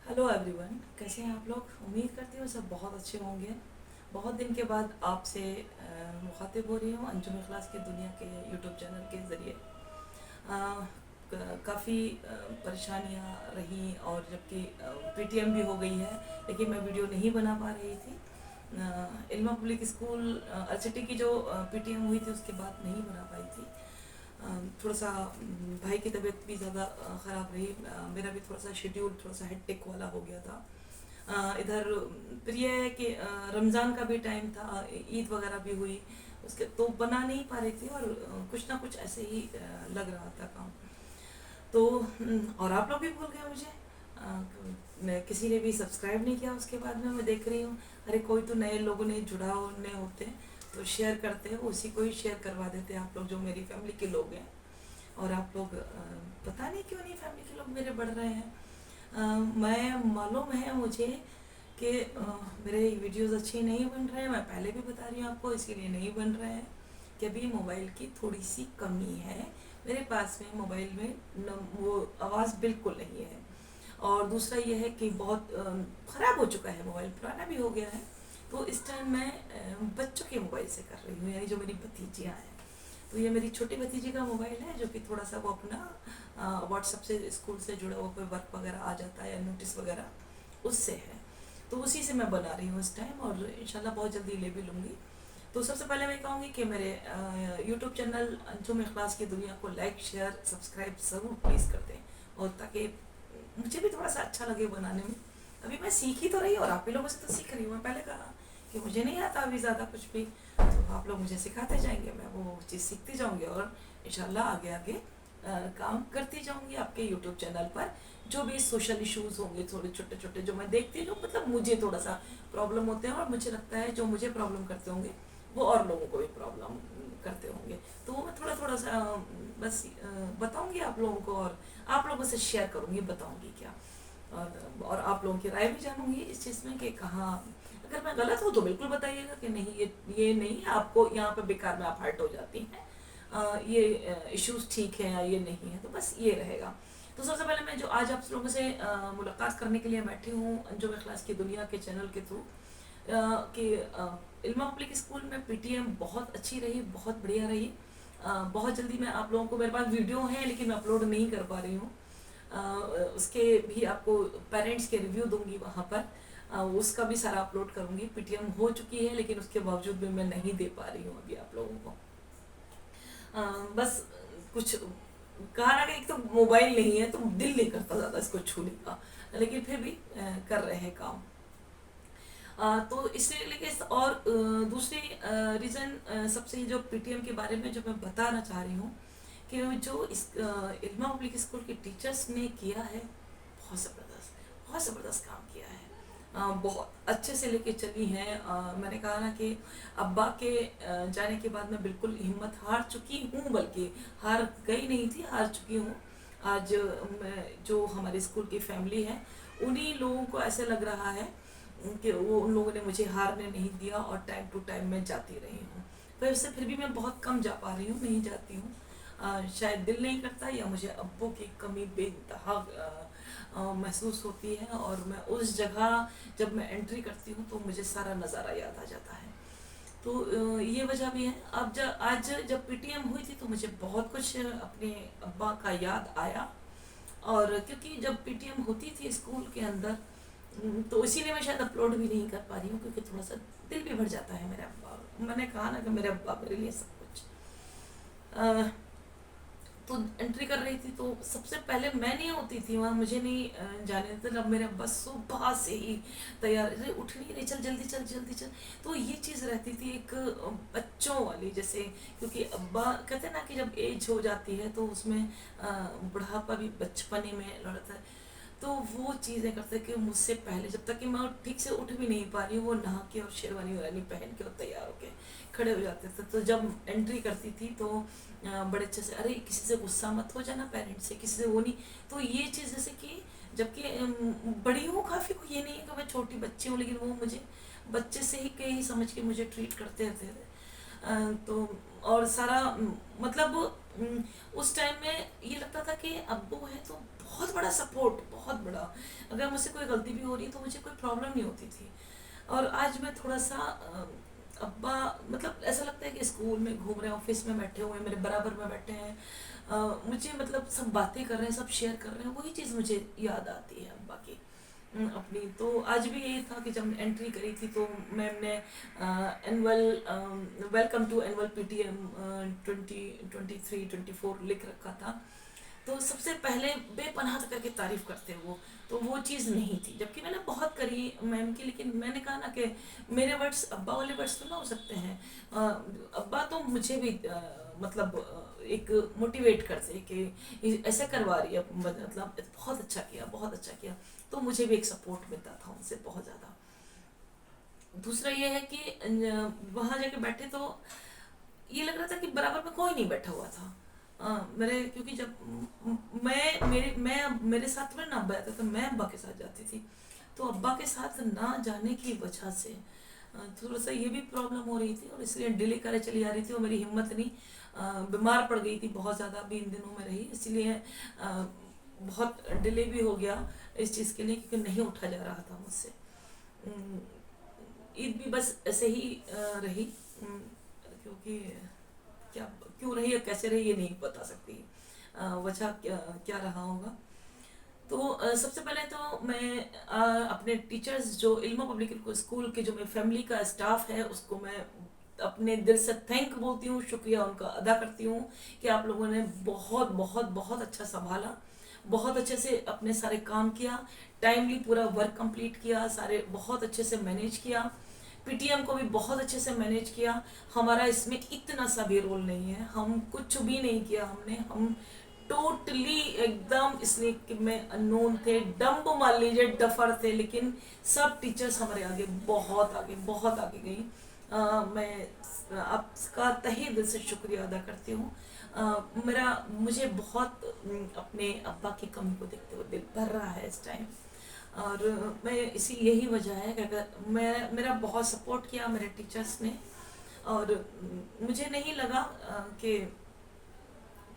Hello everyone, कैसे हैं आप लोग। उम्मीद करती हूँ सब बहुत अच्छे होंगे। बहुत दिन के बाद आपसे मुखातिब हो रही हूँ अंजुम इखलास की दुनिया के यूट्यूब चैनल के ज़रिए। काफ़ी परेशानियाँ रहीं और जबकि पीटीएम भी हो गई है, लेकिन मैं वीडियो नहीं बना पा रही थी। इल्मा पब्लिक स्कूल अर्सिटी की जो पीटीएम हुई थी उसके बाद नहीं बना पाई थी। थोड़ा सा भाई की तबीयत भी ज़्यादा ख़राब रही। मेरा भी थोड़ा सा शेड्यूल थोड़ा सा हेक्टिक वाला हो गया था। इधर फिर यह है कि रमज़ान का भी टाइम था, ईद वगैरह भी हुई, उसके तो बना नहीं पा रही थी और कुछ ना कुछ ऐसे ही लग रहा था काम। तो और आप लोग भी भूल गए मुझे। किसी ने भी सब्सक्राइब नहीं किया। उसके बाद में मैं देख रही हूँ, अरे कोई तो नए लोगों ने जुड़ा होने होते हैं तो शेयर करते हैं, उसी को ही शेयर करवा देते हैं आप लोग जो मेरी फैमिली के लोग हैं। और आप लोग पता नहीं क्यों नहीं फैमिली के लोग मेरे बढ़ रहे हैं। मैं मालूम है मुझे कि मेरे वीडियोस अच्छे नहीं बन रहे हैं। मैं पहले भी बता रही हूँ आपको, इसीलिए नहीं बन रहे हैं कि अभी मोबाइल की थोड़ी सी कमी है मेरे पास में। मोबाइल में वो आवाज़ बिल्कुल नहीं है। और दूसरा ये है कि बहुत ख़राब हो चुका है मोबाइल, पुराना भी हो गया है। तो इस टाइम मैं बच्चों के मोबाइल से कर रही हूँ, यानी जो मेरी भतीजियाँ हैं। तो ये मेरी छोटी भतीजी का मोबाइल है, जो कि थोड़ा सा वो अपना व्हाट्सएप से स्कूल से जुड़ा हुआ कोई वर्क वगैरह आ जाता है या नोटिस वगैरह उससे है। तो उसी से मैं बना रही हूँ इस टाइम, और इंशाल्लाह बहुत जल्दी ले भी लूँगी। तो सबसे पहले मैं कहूँगी कि मेरे यूट्यूब चैनल अंजुम इखलास की दुनिया को लाइक शेयर सब्सक्राइब ज़रूर प्लीज़ कर दें, और ताकि मुझे भी थोड़ा सा अच्छा लगे बनाने में। अभी मैं सीख ही तो रही हूँ और आप ही लोगों से तो सीख रही हूँ। मैं पहले कहा कि मुझे नहीं आता अभी ज़्यादा कुछ भी, तो आप लोग मुझे सिखाते जाएंगे, मैं वो चीज़ सीखती जाऊँगी और इंशाल्लाह आगे आगे काम करती जाऊँगी आपके यूट्यूब चैनल पर। जो भी सोशल इश्यूज़ होंगे थोड़े छोटे छोटे जो मैं देखती हूँ, जो मतलब मुझे थोड़ा सा प्रॉब्लम होते हैं, और मुझे लगता है जो मुझे प्रॉब्लम करते होंगे वो और लोगों को भी प्रॉब्लम करते होंगे, तो वो मैं थोड़ा थोड़ा सा बस बताऊँगी आप लोगों को, और आप लोगों से शेयर करूँगी, बताऊँगी क्या। और आप लोगों की राय भी जानूंगी इस चीज़ में कि कहाँ अगर मैं गलत हूँ तो बिल्कुल बताइएगा कि नहीं ये नहीं है, आपको यहाँ पे बेकार में आप हर्ट हो जाती हैं, ये इश्यूज ठीक है या ये नहीं है, तो बस ये रहेगा। तो सबसे पहले मैं जो आज आप लोगों से मुलाकात करने के लिए बैठी हूँ अंजुम इखलास की दुनिया के चैनल के थ्रू, कि इल्मा पब्लिक स्कूल में पीटीएम बहुत अच्छी रही, बहुत बढ़िया रही। बहुत जल्दी मैं आप लोगों को, मेरे पास वीडियो है लेकिन मैं अपलोड नहीं कर पा रही हूँ। उसके भी आपको पेरेंट्स के रिव्यू दूंगी वहाँ पर। उसका भी सारा अपलोड करूँगी। पीटीएम हो चुकी है लेकिन उसके बावजूद भी मैं नहीं दे पा रही हूँ अभी आप लोगों को। बस कुछ कहा ना कि एक तो मोबाइल नहीं है तो दिल नहीं करता ज़्यादा इसको छूने का, लेकिन फिर भी कर रहे हैं काम। तो इसलिए लेकिन और दूसरी रीज़न सबसे जो पीटीएम के बारे में जो मैं बताना चाह रही हूँ कि जो इस इल्मा पब्लिक स्कूल के टीचर्स ने किया है, बहुत ज़बरदस्त काम किया है। बहुत अच्छे से लेके चली हैं। मैंने कहा ना कि अब्बा के जाने के बाद मैं बिल्कुल हिम्मत हार चुकी हूँ, बल्कि हार गई नहीं थी, हार चुकी हूँ। आज मैं जो हमारे स्कूल की फैमिली है उन्हीं लोगों को ऐसे लग रहा है कि वो उन लोगों ने मुझे हारने नहीं दिया और टाइम टू टाइम मैं जाती रही हूँ। पर उससे फिर भी मैं बहुत कम जा पा रही हूँ, नहीं जाती हूँ। शायद दिल नहीं करता या मुझे अब्बू की कमी बेइंतहा महसूस होती है, और मैं उस जगह जब मैं एंट्री करती हूँ तो मुझे सारा नज़ारा याद आ जाता है। तो ये वजह भी है। अब जब आज जब पीटीएम हुई थी तो मुझे बहुत कुछ अपने अब्बा का याद आया। और क्योंकि जब पीटीएम होती थी स्कूल के अंदर, तो इसीलिए मैं शायद अपलोड भी नहीं कर पा रही हूँ, क्योंकि थोड़ा सा दिल भी भर जाता है मेरे अब्बा। मैंने कहा ना कि मेरे अब्बा मेरे लिए सब कुछ। तो एंट्री कर रही थी तो सबसे पहले मैं नहीं होती थी वहाँ, मुझे नहीं जाने देते। जब मेरे अब्बा सुबह से ही तैयार, अरे उठ नहीं रही, चल जल्दी चल जल्दी चल। तो ये चीज़ रहती थी एक बच्चों वाली जैसे, क्योंकि अब्बा कहते हैं ना कि जब एज हो जाती है तो उसमें बुढ़ापा भी बचपने में लड़ता है। तो वो चीज़ें करते कि मुझसे पहले, जब तक कि मैं ठीक से उठ भी नहीं पा रही हूँ, वो नहा के और शेरवानी वानी पहन के और तैयार होके खड़े हो जाते थे। तो जब एंट्री करती थी तो बड़े अच्छे से, अरे किसी से गुस्सा मत हो जाना, पेरेंट्स से किसी से वो नहीं। तो ये चीज़ जैसे कि जबकि बड़ी हूँ काफ़ी, को ये नहीं है कि मैं छोटी बच्ची हूँ, लेकिन वो मुझे बच्चे से ही कहीं समझ के मुझे ट्रीट करते थे। तो और सारा मतलब उस टाइम में ये लगता था कि अब्बू है तो बहुत बड़ा सपोर्ट, बहुत बड़ा। अगर मुझसे कोई गलती भी हो रही है तो मुझे कोई प्रॉब्लम नहीं होती थी। और आज मैं थोड़ा सा अब्बा, मतलब ऐसा लगता है कि स्कूल में घूम रहे हैं, ऑफिस में बैठे हुए हैं, मेरे बराबर में बैठे हैं, मुझे मतलब सब बातें कर रहे हैं, सब शेयर कर रहे हैं, वही चीज़ मुझे याद आती है अब्बा की अपनी। तो आज भी यही था कि जब एंट्री करी थी तो मैम ने annual welcome to annual PTM 2023-24 लिख रखा था। तो सबसे पहले बेपनाह करके तारीफ करते हैं वो, तो वो चीज़ नहीं थी, जबकि मैंने बहुत करी मैम की। लेकिन मैंने कहा ना कि मेरे वर्ड्स अब्बा वाले वर्ड्स तो ना हो सकते हैं। अब्बा तो मुझे भी मतलब एक मोटिवेट करते कि ऐसे करवा रही है, मतलब बहुत अच्छा किया, बहुत अच्छा किया। तो मुझे भी एक सपोर्ट मिलता था उनसे बहुत ज़्यादा। दूसरा ये है कि वहाँ जाके बैठे तो ये लग रहा था कि बराबर में कोई नहीं बैठा हुआ था। मेरे, क्योंकि जब मैं मेरे साथ में ना अब्बा जाता था, मैं अब्बा के साथ जाती थी। तो अब्बा के साथ ना जाने की वजह से थोड़ा सा ये भी प्रॉब्लम हो रही थी, और इसलिए डिले करे चली आ रही थी, और मेरी हिम्मत नहीं, बीमार पड़ गई थी बहुत ज़्यादा भी इन दिनों में रही, इसलिए बहुत डिले भी हो गया इस चीज़ के लिए, क्योंकि नहीं उठा जा रहा था मुझसे। ईद भी बस ऐसे ही रही, क्योंकि क्या क्यों रही या कैसे रही ये नहीं बता सकती, वजह क्या रहा होगा। तो सबसे पहले तो मैं अपने टीचर्स, जो इल्मा पब्लिक स्कूल के जो मेरे फैमिली का स्टाफ है, उसको मैं अपने दिल से थैंक बोलती हूँ, शुक्रिया उनका अदा करती हूँ कि आप लोगों ने बहुत बहुत बहुत अच्छा संभाला, बहुत अच्छे से अपने सारे काम किया, टाइमली पूरा वर्क कंप्लीट किया, सारे बहुत अच्छे से मैनेज किया, पीटीएम को भी बहुत अच्छे से मैनेज किया। हमारा इसमें इतना सा भी रोल नहीं है, हम कुछ भी नहीं किया हमने, हम टोटली एकदम, इसलिए कि मैं अननोन थे, डम्ब मान लीजिए, डफर थे, लेकिन सब टीचर्स हमारे आगे, बहुत आगे, बहुत आगे गई। मैं आपका तहे दिल से शुक्रिया अदा करती हूँ। मेरा मुझे बहुत अपने अब्बा की कमी को देखते हुए दिल भर रहा है इस टाइम। और मैं इसी यही वजह है कि अगर मेरा बहुत सपोर्ट किया मेरे टीचर्स ने, और मुझे नहीं लगा कि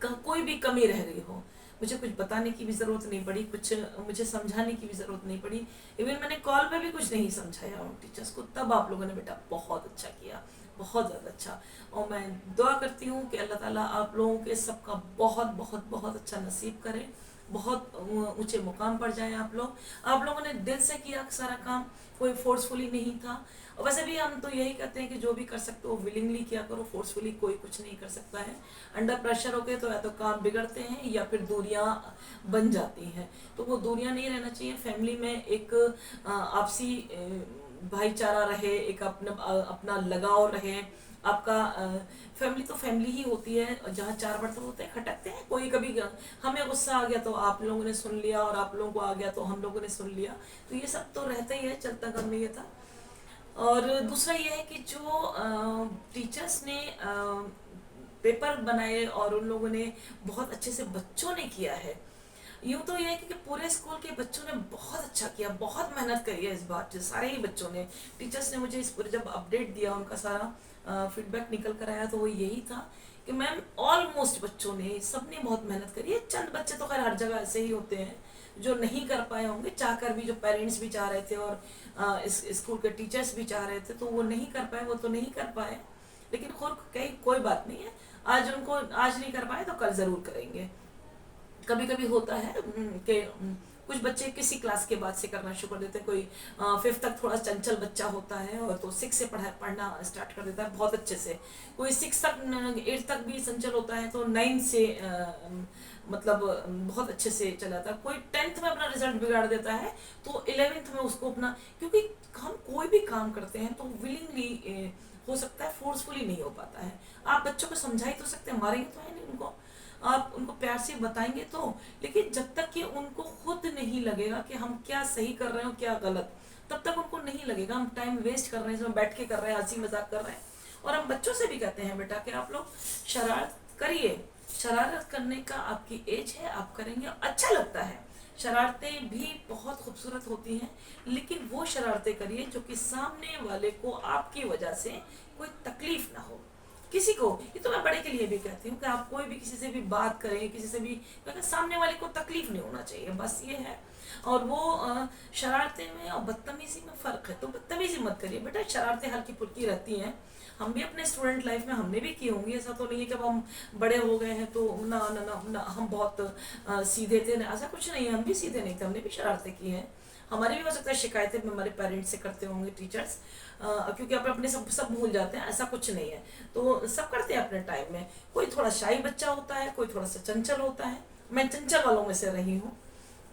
कोई भी कमी रह गई हो। मुझे कुछ बताने की भी ज़रूरत नहीं पड़ी, कुछ मुझे समझाने की भी ज़रूरत नहीं पड़ी। इवन मैंने कॉल पे भी कुछ नहीं समझाया उन टीचर्स को, तब आप लोगों ने बेटा बहुत अच्छा किया, बहुत ज़्यादा अच्छा। और मैं दुआ करती हूँ कि अल्लाह ताला आप लोगों के सबका बहुत बहुत बहुत अच्छा नसीब करे, बहुत ऊंचे मुकाम पर जाएं आप लोग। आप लोगों ने दिल से किया सारा काम, कोई फोर्सफुली नहीं था। और वैसे भी हम तो यही कहते हैं कि जो भी कर सकते हो विलिंगली किया करो, फोर्सफुली कोई कुछ नहीं कर सकता है। अंडर प्रेशर होके तो या तो काम बिगड़ते हैं या फिर दूरियां बन जाती हैं, तो वो दूरियां नहीं रहना चाहिए। फैमिली में एक आपसी भाईचारा रहे, एक अपना लगाव रहे आपका। फैमिली तो फैमिली ही होती है, जहाँ चार बर्तन होते हैं खटकते हैं, कोई कभी हमें गुस्सा आ गया तो आप लोगों ने सुन लिया, और आप लोगों को आ गया तो हम लोगों ने सुन लिया, तो ये सब तो रहता ही है, चलता काम में ये था। और दूसरा ये है कि जो टीचर्स ने पेपर बनाए और उन लोगों ने बहुत अच्छे से बच्चों ने किया है, यूँ तो यह है कि पूरे स्कूल के बच्चों ने बहुत अच्छा किया, बहुत मेहनत करी है इस बार, जो सारे ही बच्चों ने। टीचर्स ने मुझे इस पूरे जब अपडेट दिया, उनका सारा फीडबैक निकल कर आया, तो वो यही था कि मैम ऑलमोस्ट बच्चों ने, सब ने बहुत मेहनत करी है। चंद बच्चे तो खैर हर जगह ऐसे ही होते हैं जो नहीं कर पाए होंगे, चाहकर भी, जो पेरेंट्स भी चाह रहे थे और इस स्कूल के टीचर्स भी चाह रहे थे, तो वो नहीं कर पाए, वो तो नहीं कर पाए। लेकिन कोई बात नहीं है, आज उनको आज नहीं कर पाए तो कल ज़रूर करेंगे। कभी कभी होता है कि कुछ बच्चे किसी क्लास के बाद से करना शुरू कर देते हैं। कोई 5th तक थोड़ा चंचल बच्चा होता है, और तो 6 से पढ़ना स्टार्ट कर देता है बहुत अच्छे से। कोई 6 तक 8 तक भी चंचल होता है, तो 9 से मतलब बहुत अच्छे से चलाता है। कोई 10th में अपना रिजल्ट बिगाड़ देता है, तो 11th में उसको अपना, क्योंकि हम कोई भी काम करते हैं तो विलिंगली हो सकता है, फोर्सफुली नहीं हो पाता है। आप बच्चों को समझा ही तो सकते हैं, मारेंगे तो है नहीं उनको, आप उनको प्यार से बताएंगे तो। लेकिन जब तक कि उनको खुद नहीं लगेगा कि हम क्या सही कर रहे हैं और क्या गलत, तब तक उनको नहीं लगेगा हम टाइम वेस्ट कर रहे हैं, इसमें बैठ के कर रहे हैं, हंसी मजाक कर रहे हैं। और हम बच्चों से भी कहते हैं बेटा कि आप लोग शरारत करिए, शरारत करने का आपकी एज है, आप करेंगे, अच्छा लगता है। शरारतें भी बहुत खूबसूरत होती हैं, लेकिन वो शरारतें करिए जो कि सामने वाले को आपकी वजह से कोई तकलीफ ना हो। किसी को, ये तो मैं बड़े के लिए भी कहती हूँ कि आप कोई भी किसी से भी बात करें, किसी से भी, क्योंकि सामने वाले को तकलीफ नहीं होना चाहिए, बस ये है। और वो शरारते में और बदतमीजी में फ़र्क है, तो बदतमीजी मत करिए बेटा, शरारतें हल्की फुल्की रहती हैं। हम भी अपने स्टूडेंट लाइफ में हमने भी की होंगी, ऐसा तो नहीं है कि अब हम बड़े हो गए हैं तो ना ना ना, ना हम बहुत सीधे थे, ऐसा कुछ नहीं है, हम भी सीधे नहीं थे, हमने भी शरारतें की हैं। हमारी भी हो सकता है शिकायतें हमारे पेरेंट्स से करते होंगे, टीचर्स, क्योंकि आप अपने सब भूल जाते हैं, ऐसा कुछ नहीं है। तो सब करते हैं अपने टाइम में, कोई थोड़ा शाई बच्चा होता है, कोई थोड़ा सा चंचल होता है। मैं चंचल वालों में से रही हूँ,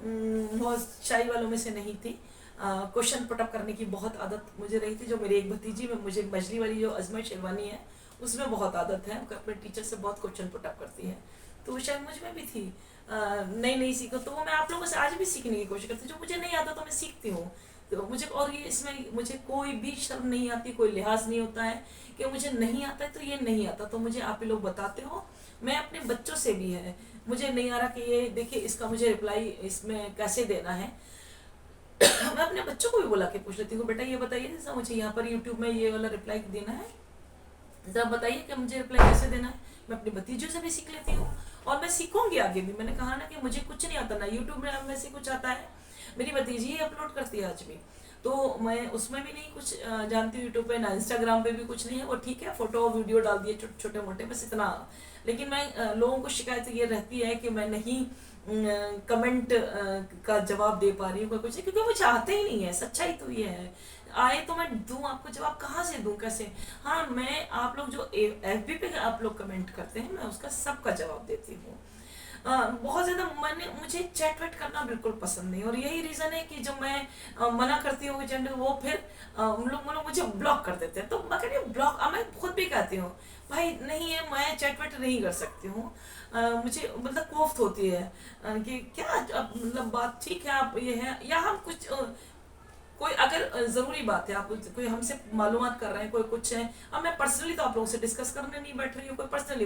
बहुत शाई वालों में से नहीं थी। क्वेश्चन पुटअप करने की बहुत आदत मुझे रही थी, जो मेरी एक भतीजी में, मुझे मछली वाली जो अजमा शेरवानी है उसमें बहुत आदत है, अपने टीचर से बहुत क्वेश्चन पुटअप करती है, तो वो शायद मुझ में भी थी। नई नई सीखो, तो वो मैं आप लोगों से आज भी सीखने की कोशिश करती हूँ, जो मुझे नहीं आता तो मैं सीखती हूँ। तो मुझे, और ये इसमें मुझे कोई भी शर्म नहीं आती, कोई लिहाज नहीं होता है कि मुझे नहीं आता है तो ये नहीं आता, तो मुझे आप ही लोग बताते हो। मैं अपने बच्चों से भी है, मुझे नहीं आ रहा कि ये देखिए इसका मुझे रिप्लाई इसमें कैसे देना है, मैं अपने बच्चों को भी बुला के पूछ लेती हूँ, बेटा ये बताइए जैसा मुझे यहाँ पर यूट्यूब में ये वाला रिप्लाई देना है, जरा बताइए कि मुझे रिप्लाई कैसे देना है। मैं अपनी भतीजों से भी सीख लेती हूँ, और मैं सीखूंगी आगे भी। मैंने कहा ना कि मुझे कुछ नहीं आता, ना यूट्यूब में से कुछ आता है, मेरी भतीजी ही अपलोड करती है आज भी, तो मैं उसमें भी नहीं कुछ जानती हूँ, यूट्यूब पे ना इंस्टाग्राम पे भी कुछ नहीं है, और ठीक है फोटो वीडियो डाल दिए छोटे मोटे, बस इतना। लेकिन मैं लोगों को शिकायत ये रहती है कि मैं नहीं कमेंट का जवाब दे पा रही हूँ, कुछ, क्योंकि वो चाहते ही नहीं है, सच्चाई तो ये है। आए तो मैं दूं आपको जवाब, कहाँ से दूं, कैसे। हाँ, मैं आप लोग जो FB पे आप लोग कमेंट करते हैं, मैं उसका सबका जवाब देती हूँ। बहुत ज़्यादा मुझे चैट वैट करना बिल्कुल पसंद नहीं, और यही रीज़न है कि जब मैं मना करती हूँ जेंडर, वो फिर उन लोग मुझे ब्लॉक कर देते हैं। तो मैं कहती हूँ ब्लॉक, मैं खुद भी कहती हूँ भाई नहीं है, मैं चैट वैट नहीं कर सकती हूँ, मुझे मतलब कोफ्त होती है कि क्या, अब मतलब बात ठीक है, आप ये है, या हम कुछ कोई अगर ज़रूरी बात है, आप कोई हमसे मालूमात कर रहे हैं, कोई कुछ है, अब मैं पर्सनली तो आप लोगों से डिस्कस करने नहीं बैठ रही हूँ, कोई पर्सनली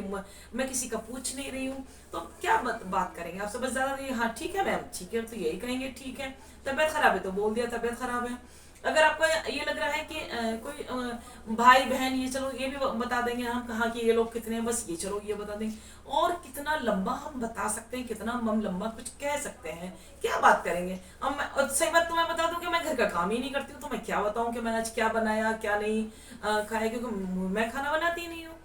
मैं किसी का पूछ नहीं रही हूँ, तो क्या बात करेंगे आपसे, बस ज़्यादा नहीं, हाँ ठीक है मैम, ठीक है, तो यही कहेंगे, ठीक है, तबीयत ख़राब है तो बोल दिया तबीयत ख़राब है। अगर आपको ये लग रहा है कि कोई भाई बहन, ये चलो ये भी बता देंगे हम, कहाँ कि ये लोग कितने हैं, बस ये चलो ये बता देंगे, और कितना लंबा हम बता सकते हैं, कितना हम लंबा कुछ कह सकते हैं, क्या बात करेंगे। अब मैं सही बात तो मैं बता दूं कि मैं घर का काम ही नहीं करती हूँ, तो मैं क्या बताऊं कि मैंने आज क्या बनाया क्या नहीं खाया, क्योंकि मैं खाना बनाती नहीं हूँ।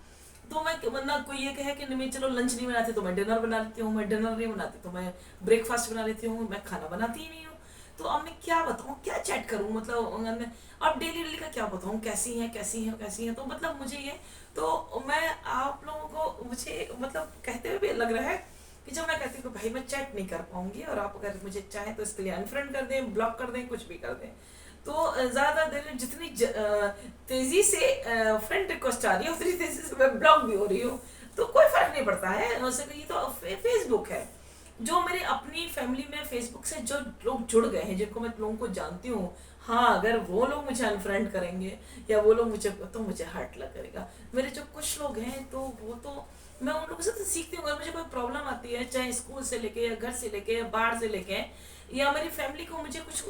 तो मैं, वरना कोई ये कहे कि नहीं चलो लंच नहीं बनाती तो मैं डिनर बना लेती हूँ, मैं डिनर नहीं बनाती तो मैं ब्रेकफास्ट बना लेती हूँ, मैं खाना बनाती ही नहीं हूँ। तो अब मैं क्या बताऊँ, क्या चैट करूँ, मतलब मैं अब डेली डेली का क्या बताऊँ, कैसी है कैसी है कैसी है, तो मतलब मुझे ये, तो मैं आप लोगों को, मुझे मतलब कहते हुए भी लग रहा है कि जब मैं कहती हूँ कि भाई मैं चैट नहीं कर पाऊंगी, और आप अगर मुझे चाहें तो इसके लिए अनफ्रेंड कर दें, ब्लॉक कर दें, कुछ भी कर दें, तो ज़्यादा देर जितनी तेज़ी से फ्रेंड रिक्वेस्ट आ रही है उतनी तेज़ी से मैं ब्लॉक भी हो रही हूँ, तो कोई फ़र्क नहीं पड़ता है। ये तो फेसबुक है, जो मेरे अपनी फैमिली में फेसबुक से जो लोग जुड़ गए हैं, जिनको मैं लोगों को जानती हूँ, हाँ अगर वो लोग मुझे अनफ्रेंड करेंगे या वो लोग मुझे, तो मुझे हर्ट लगेगा। मेरे जो कुछ लोग हैं तो वो तो मैं उन लोगों से तो सीखती हूँ, अगर मुझे कोई प्रॉब्लम आती है, चाहे स्कूल से लेके या घर से लेके या बाहर से लेके, या मेरी फैमिली को मुझे कुछ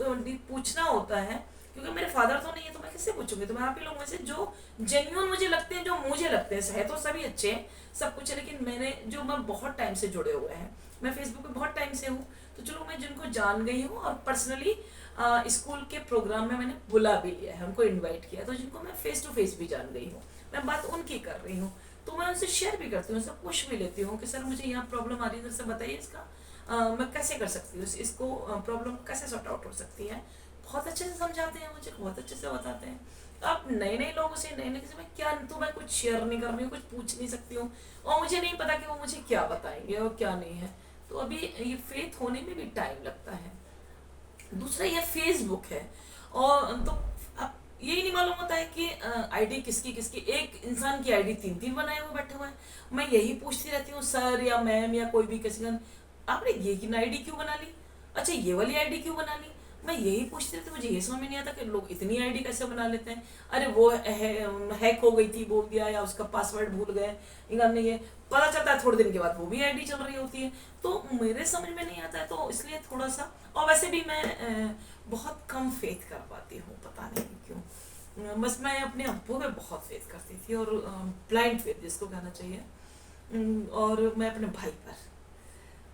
पूछना होता है, क्योंकि मेरे फादर तो नहीं है तो मैं किससे पूछूंगी, तो मैं आप ही लोगों में से जो जेन्यून मुझे लगते हैं, जो मुझे लगते हैं, है तो सभी अच्छे हैं सब कुछ है, लेकिन मैंने जो, मैं बहुत टाइम से जुड़े हुए हैं, मैं फेसबुक पे बहुत टाइम से हूँ, तो चलो मैं जिनको जान गई हूँ, और पर्सनली स्कूल के प्रोग्राम में मैंने बुला भी लिया है, उनको इनवाइट किया, तो जिनको मैं फेस टू फेस भी जान गई हूँ, मैं बात उनकी कर रही हूँ, तो मैं उनसे शेयर भी करती हूँ, सब पूछ भी लेती हूँ कि सर मुझे यहाँ प्रॉब्लम आ रही है, सर बताइए इसका मैं कैसे कर सकती हूँ, इसको प्रॉब्लम कैसे सॉर्ट आउट हो सकती है। बहुत अच्छे से समझाते हैं मुझे, बहुत अच्छे से बताते हैं। अब नए नए लोगों से, नए नए किसी में क्या, तो मैं कुछ शेयर नहीं कर रही हूँ, कुछ पूछ नहीं सकती हूँ, और मुझे नहीं पता कि वो मुझे क्या बताएंगे और क्या नहीं है, तो अभी ये फेथ होने में भी टाइम लगता है। दूसरा ये फेसबुक है, और तो अब यही नहीं मालूम होता है कि आईडी किसकी किसकी, एक इंसान की आईडी 3 3 बनाए हुए बैठे हुए हैं। मैं यही पूछती रहती हूँ सर या मैम या कोई भी किसी का, आपने ये की आईडी क्यों बना ली, अच्छा ये वाली आईडी क्यों बना ली, मैं यही पूछती रहती हूँ, मुझे ये समझ में नहीं आता कि लोग इतनी आईडी कैसे बना लेते हैं। अरे वो हैक हो गई थी बोल दिया, या उसका पासवर्ड भूल गए, हमने ये पता चलता है थोड़े दिन के बाद वो भी आईडी चल रही होती है, तो मेरे समझ में नहीं आता है, तो इसलिए थोड़ा सा, और वैसे भी मैं बहुत कम फेथ कर पाती हूँ, पता नहीं क्यों, बस मैं अपने अब्बू में बहुत फेथ करती थी, और ब्लाइंड फेथ जिसको कहना चाहिए। और मैं अपने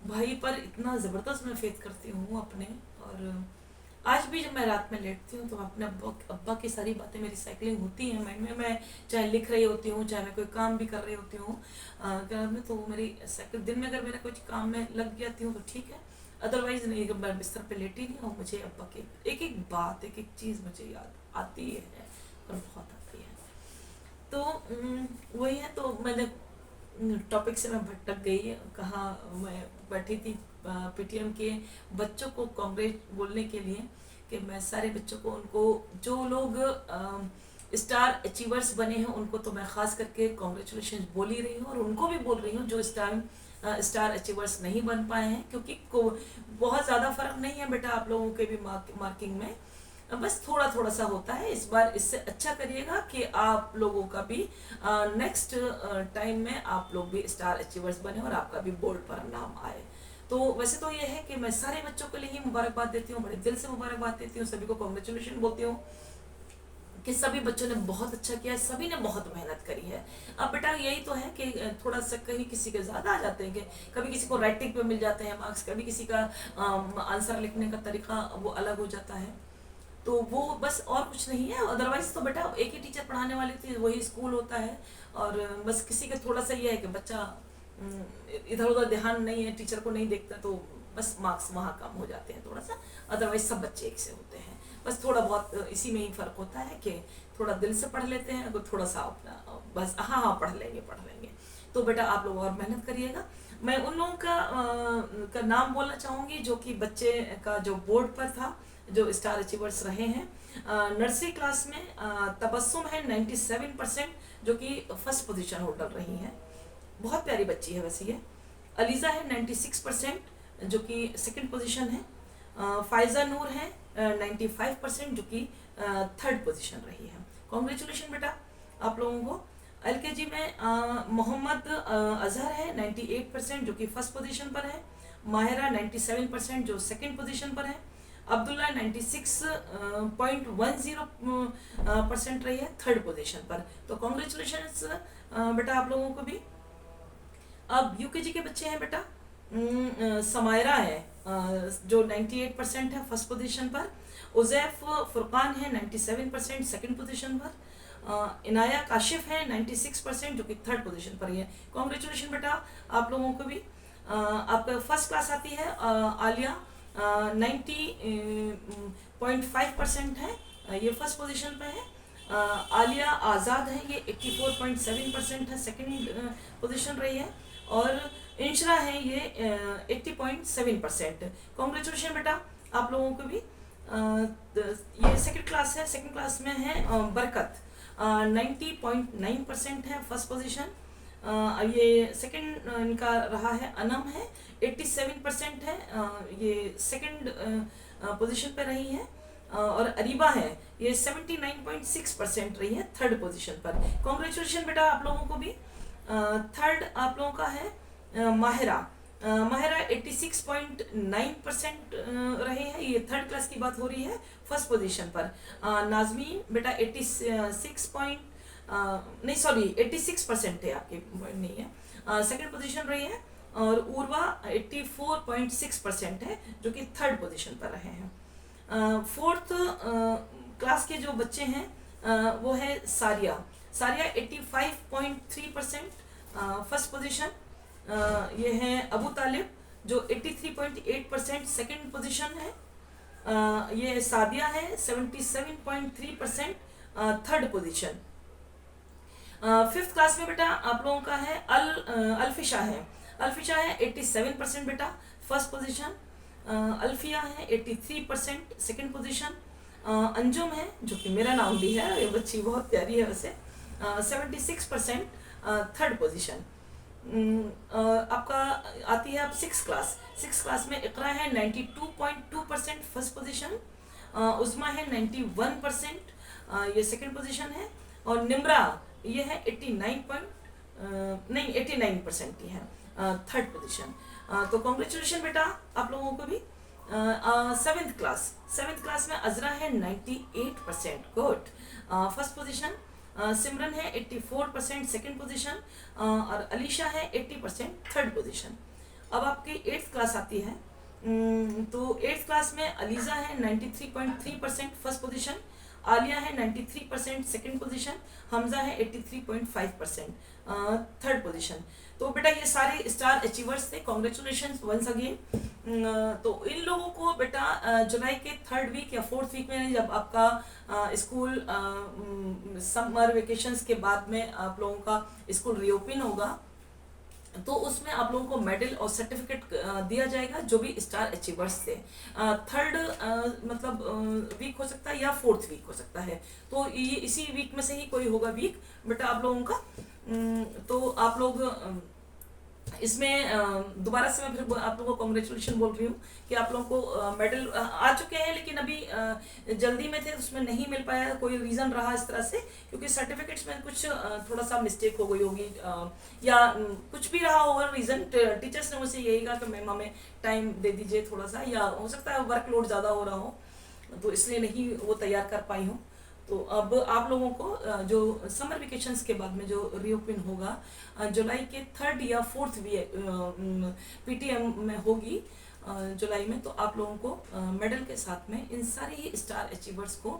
भाई पर इतना ज़बरदस्त मैं फेथ करती हूँ अपने। और आज भी जब मैं रात में लेटती हूँ तो अपने अब्बा की सारी बातें मेरी साइकिलिंग होती हैं माइंड में। मैं चाहे लिख रही होती हूँ, चाहे मैं कोई काम भी कर रही होती हूँ क्या नाम है, तो मेरी साइकिल दिन में अगर मेरा कुछ काम में लग जाती हूँ तो ठीक है, अदरवाइज नहीं। जब मैं बिस्तर पे लेटी नहीं हूँ, मुझे अब्बा की एक एक बात, एक एक चीज़ मुझे याद आती है, और बहुत आती है। तो वही है। तो मैंने टॉपिक से मैं भटक गई, कहाँ मैं बैठी थी पीटीएम के बच्चों को कांग्रेस बोलने के लिए, कि मैं सारे बच्चों को, उनको जो लोग स्टार अचीवर्स बने हैं उनको तो मैं खास करके कॉन्ग्रेचुलेशन बोल ही रही हूँ, और उनको भी बोल रही हूँ जो स्टार अचीवर्स नहीं बन पाए हैं, क्योंकि बहुत ज़्यादा फर्क नहीं है बेटा आप लोगों के भी मार्किंग में, बस थोड़ा थोड़ा सा होता है। इस बार इससे अच्छा करिएगा कि आप लोगों का भी नेक्स्ट टाइम में आप लोग भी स्टार अचीवर्स बने और आपका भी बोर्ड पर नाम आए। तो वैसे तो ये है कि मैं सारे बच्चों के लिए ही मुबारकबाद देती हूँ, बड़े दिल से मुबारकबाद देती हूँ, सभी को कॉन्ग्रेचुलेशन बोलती हूँ कि सभी बच्चों ने बहुत अच्छा किया है, सभी ने बहुत मेहनत करी है। अब बेटा यही तो है कि थोड़ा सा कहीं किसी के ज़्यादा आ जाते हैं, कि कभी किसी को राइटिंग पे मिल जाते हैं मार्क्स, कभी किसी का आंसर लिखने का तरीका वो अलग हो जाता है, तो वो बस और कुछ नहीं है। अदरवाइज तो बेटा एक ही टीचर पढ़ाने वाली थी, वही स्कूल होता है, और बस किसी का थोड़ा सा ये है कि बच्चा इधर उधर ध्यान नहीं है, टीचर को नहीं देखता, तो बस मार्क्स वहाँ कम हो जाते हैं थोड़ा सा। अदरवाइज सब बच्चे एक से होते हैं, बस थोड़ा बहुत इसी में ही फ़र्क होता है कि थोड़ा दिल से पढ़ लेते हैं, अगर थोड़ा सा अपना बस हाँ पढ़ लेंगे। तो बेटा आप लोग और मेहनत करिएगा। मैं उन लोगों का नाम बोलना चाहूँगी जो कि बच्चे का जो बोर्ड पर था, जो स्टार अचीवर्स रहे हैं। नर्सरी क्लास में तबस्सुम है 97%, जो कि फर्स्ट पोजीशन होल्डर रही हैं, बहुत प्यारी बच्ची है वैसे ये। अलीज़ा है 96%, जो कि सेकंड पोजीशन है। फायजा नूर है 95%, जो कि थर्ड पोजीशन रही है। कॉन्ग्रेचुलेशन बेटा आप लोगों को। एलकेजी में मोहम्मद अजहर है 98%, जो कि फर्स्ट पोजीशन पर है। माहिरा 97%, जो सेकंड पोजीशन पर है। अब्दुल्ला 96.10% रही है थर्ड पोजीशन पर। तो कॉन्ग्रेचुलेशन बेटा आप लोगों को भी। अब यूकेजी के बच्चे हैं बेटा, समायरा है जो 98% है फर्स्ट पोजीशन पर। उजैफ फुरकान है 97% सेकंड पोजीशन पर। इनाया काशिफ है 96%, जो कि थर्ड पोजीशन पर ही है। कॉन्ग्रेचुलेशन बेटा आप लोगों को भी। आपका फर्स्ट क्लास आती है आलिया 90.5% है, ये फर्स्ट पोजीशन पे है। आलिया आज़ाद है, ये 84.7% है, सेकंड पोजीशन रही है। और इंशरा है ये 80.7%। कॉन्ग्रेचुलेशन बेटा आप लोगों को भी। ये सेकंड क्लास है, सेकंड क्लास में है बरकत 90.9% है फर्स्ट पोजीशन। ये सेकंड इनका रहा है। अनम है 87% है, ये सेकंड पोजीशन पे रही है। और अरीबा है ये 79.6% रही है थर्ड पोजीशन पर। कॉन्ग्रेचुलेशन बेटा आप लोगों को भी। थर्ड आप लोगों का है माहिरा। माहिरा 86.9% रहे हैं, ये थर्ड क्लास की बात हो रही है फर्स्ट पोजीशन पर। नाजमीन बेटा 86% है, आपके नहीं है, सेकंड पोजीशन रही है। और उर्वा 84.6% है, जो कि थर्ड पोजीशन पर रहे हैं। फोर्थ क्लास के जो बच्चे हैं वो है सारिया 85.3% फर्स्ट पोजीशन। ये है अबू तालिब जो 83.8% सेकंड पोजीशन है। ये सादिया है 77.3% थर्ड पोजीशन। फिफ्थ क्लास में बेटा आप लोगों का है अल्फिशा है 87% बेटा फर्स्ट पोजीशन। अल्फिया है 83% सेकंड पोजीशन। अंजुम है जो कि मेरा नाम भी है, ये बच्ची बहुत प्यारी है वैसे, 76% थर्ड पोजीशन। आपका आती है अब सिक्स क्लास में इकरा है 92.2% फर्स्ट पोजीशन। उस्मा है 91%, ये सेकंड पोजीशन है। और निम्रा ये है 89% की है थर्ड पोजीशन। तो कॉन्ग्रेचुलेशन बेटा आप लोगों को भी। सेवेंथ क्लास में अजरा है 98%, गुड। First position. सिमरन है 84%, सेकंड पोजीशन। और अलीशा है 80%, थर्ड पोजीशन। अब आपकी एट्थ क्लास आती है। तो एट्थ क्लास में अलीजा है 93.3%, फर्स्ट पोजीशन। आलिया है 93%, सेकंड पोजीशन। हमजा है 83.5%, थर्ड पोजीशन। तो बेटा ये सारे स्टार अचीवर्स थे, कॉन्ग्रेचुलेशन वंस अगेन। तो इन लोगों को बेटा जुलाई के थर्ड वीक या फोर्थ वीक में, जब आपका स्कूल समर वेकेशंस के बाद में आप लोगों का स्कूल रीओपन होगा, तो उसमें आप लोगों को मेडल और सर्टिफिकेट दिया जाएगा, जो भी स्टार अचीवर्स थे। थर्ड मतलब वीक हो सकता है या फोर्थ वीक हो सकता है। तो ये इसी वीक में से ही कोई होगा वीक बेटा आप लोगों का। तो आप लोग इसमें दोबारा से मैं फिर आप लोगों को कॉन्ग्रेचुलेशन बोल रही हूँ कि आप लोगों को मेडल आ चुके हैं, लेकिन अभी जल्दी में थे, उसमें नहीं मिल पाया, कोई रीज़न रहा इस तरह से, क्योंकि सर्टिफिकेट्स में कुछ थोड़ा सा मिस्टेक हो गई होगी, या कुछ भी रहा होगा रीज़न। टीचर्स ने मुझसे यही कहा कि मैम हमें टाइम दे दीजिए थोड़ा सा, या हो सकता है वर्कलोड ज़्यादा हो रहा हो, तो इसलिए नहीं वो तैयार कर पाई हूँ। तो अब आप लोगों को जो समर वेकेशंस के बाद में जो रीओपन होगा जुलाई के थर्ड या फोर्थ पीटीएम में होगी जुलाई में, तो आप लोगों को मेडल के साथ में इन सारे ही स्टार अचीवर्स को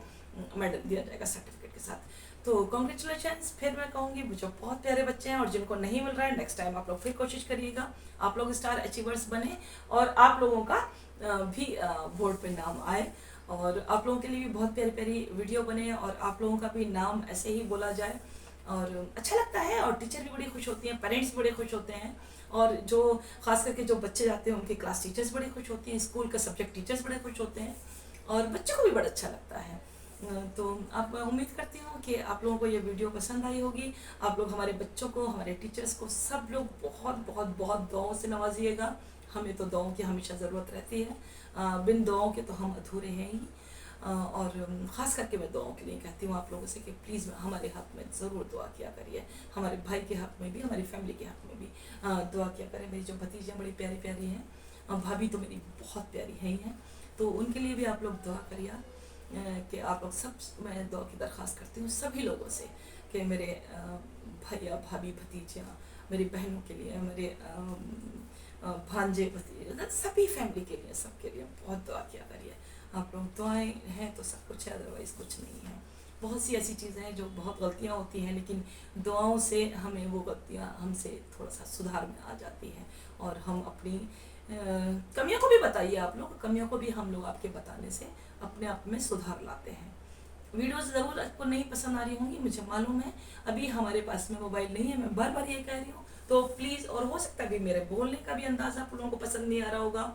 मेडल दिया जाएगा सर्टिफिकेट के साथ। तो कॉन्ग्रेचुलेशंस फिर मैं कहूँगी, जो बहुत प्यारे बच्चे हैं और जिनको नहीं मिल रहा है, नेक्स्ट टाइम आप लोग फिर कोशिश करिएगा, आप लोग स्टार अचीवर्स बने और आप लोगों का भी बोर्ड पे नाम आए, और आप लोगों के लिए भी बहुत प्यारी प्यारी वीडियो बने और आप लोगों का भी नाम ऐसे ही बोला जाए, और अच्छा लगता है। और टीचर भी बड़ी खुश होती हैं, पेरेंट्स भी बड़े खुश होते हैं, और जो खास करके जो बच्चे जाते हैं उनके क्लास टीचर्स बड़े खुश होती हैं, स्कूल के सब्जेक्ट टीचर्स बड़े खुश होते हैं, और बच्चों को भी बड़ा अच्छा लगता है। तो आप उम्मीद करती हूँ कि आप लोगों को ये वीडियो पसंद आई होगी। आप लोग हमारे बच्चों को, हमारे टीचर्स को, सब लोग बहुत बहुत बहुत दुआओं से नवाजिएगा। हमें तो दुआओं की हमेशा ज़रूरत रहती है, बिन दुआओं के तो हम अधूरे हैं ही। और ख़ास करके मैं दुआओं के लिए कहती हूँ आप लोगों से कि प्लीज़ हमारे हक़ में ज़रूर दुआ किया करिए, हमारे भाई के हक़ में भी, हमारी फैमिली के हक़ में भी दुआ किया करें। मेरी जो भतीजियाँ बड़ी प्यारी प्यारी हैं, भाभी तो मेरी बहुत प्यारी है ही हैं, तो उनके लिए भी आप लोग दुआ करिए कि आप लोग सब, मैं दुआ की दरख्वास्त करती हूँ सभी लोगों से कि मेरे भैया भाभी भतीजियाँ, मेरी बहनों के लिए, मेरे भांजे भतीजे, सभी फैमिली के लिए, सबके लिए बहुत दुआ किया करिए। आप लोग दुआएं हैं तो सब कुछ है, अदरवाइज़ कुछ नहीं है। बहुत सी ऐसी चीज़ें हैं जो बहुत गलतियां होती हैं, लेकिन दुआओं से हमें वो गलतियां हमसे थोड़ा सा सुधार में आ जाती हैं, और हम अपनी कमियों को भी बताइए, आप लोग कमियों को भी हम लोग आपके बताने से अपने आप में सुधार लाते हैं। वीडियोस ज़रूर आपको नहीं पसंद आ रही होंगी, मुझे मालूम है, अभी हमारे पास में मोबाइल नहीं है, मैं बार बार ये कह रही हूँ, तो प्लीज़, और हो सकता है भी मेरे बोलने का भी अंदाज़ा आप लोगों को पसंद नहीं आ रहा होगा,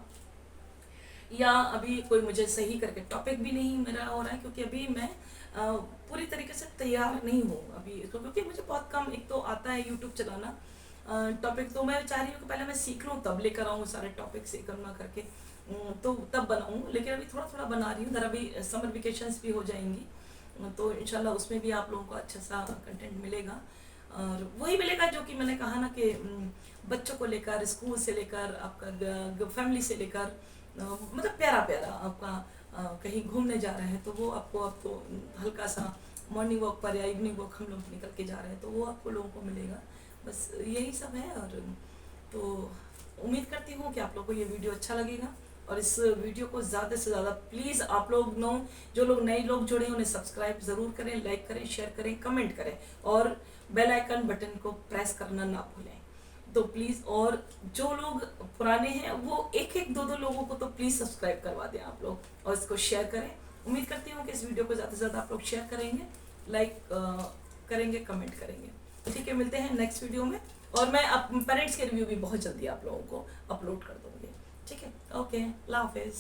या अभी कोई मुझे सही करके टॉपिक भी नहीं मेरा हो रहा है, क्योंकि अभी मैं पूरी तरीके से तैयार नहीं हूँ अभी, क्योंकि मुझे बहुत कम एक तो आता है यूट्यूब चलाना, टॉपिक तो मैं चाह रही हूँ कि पहले मैं सीख लूँ तब लेकर आऊँ सारे टॉपिक्स एक करके, तो तब बनाऊँ, लेकिन अभी थोड़ा थोड़ा बना रही हूँ। अभी समर वेकेशंस भी हो जाएंगी, तो इंशाल्लाह उसमें भी आप लोगों को अच्छा सा कंटेंट मिलेगा, और वही मिलेगा जो कि मैंने कहा ना कि बच्चों को लेकर, स्कूल से लेकर, आपका फैमिली से लेकर, मतलब प्यारा प्यारा आपका कहीं घूमने जा रहे हैं तो वो आपको, अब तो हल्का सा मॉर्निंग वॉक पर या इवनिंग वॉक हम लोग निकल के जा रहे हैं तो वो आपको लोगों को मिलेगा, बस यही सब है। और तो उम्मीद करती हूँ कि आप लोगों को ये वीडियो अच्छा लगेगा, और इस वीडियो को ज़्यादा से ज़्यादा प्लीज़ आप लोग जो लोग नए लोग जुड़े हैं उन्हें सब्सक्राइब ज़रूर करें, लाइक करें, शेयर करें, कमेंट करें, और बेल आइकन बटन को प्रेस करना ना भूलें, तो प्लीज़। और जो लोग पुराने हैं वो एक एक दो दो लोगों को तो प्लीज़ सब्सक्राइब करवा दें आप लोग, और इसको शेयर करें। उम्मीद करती हूँ कि इस वीडियो को ज़्यादा से ज़्यादा आप लोग शेयर करेंगे, लाइक करेंगे, कमेंट करेंगे। ठीक है, मिलते हैं नेक्स्ट वीडियो में, और मैं पेरेंट्स के रिव्यू भी बहुत जल्दी आप लोगों को अपलोड कर दूँगी। ठीक है, ओके, अल्लाह हाफिज़।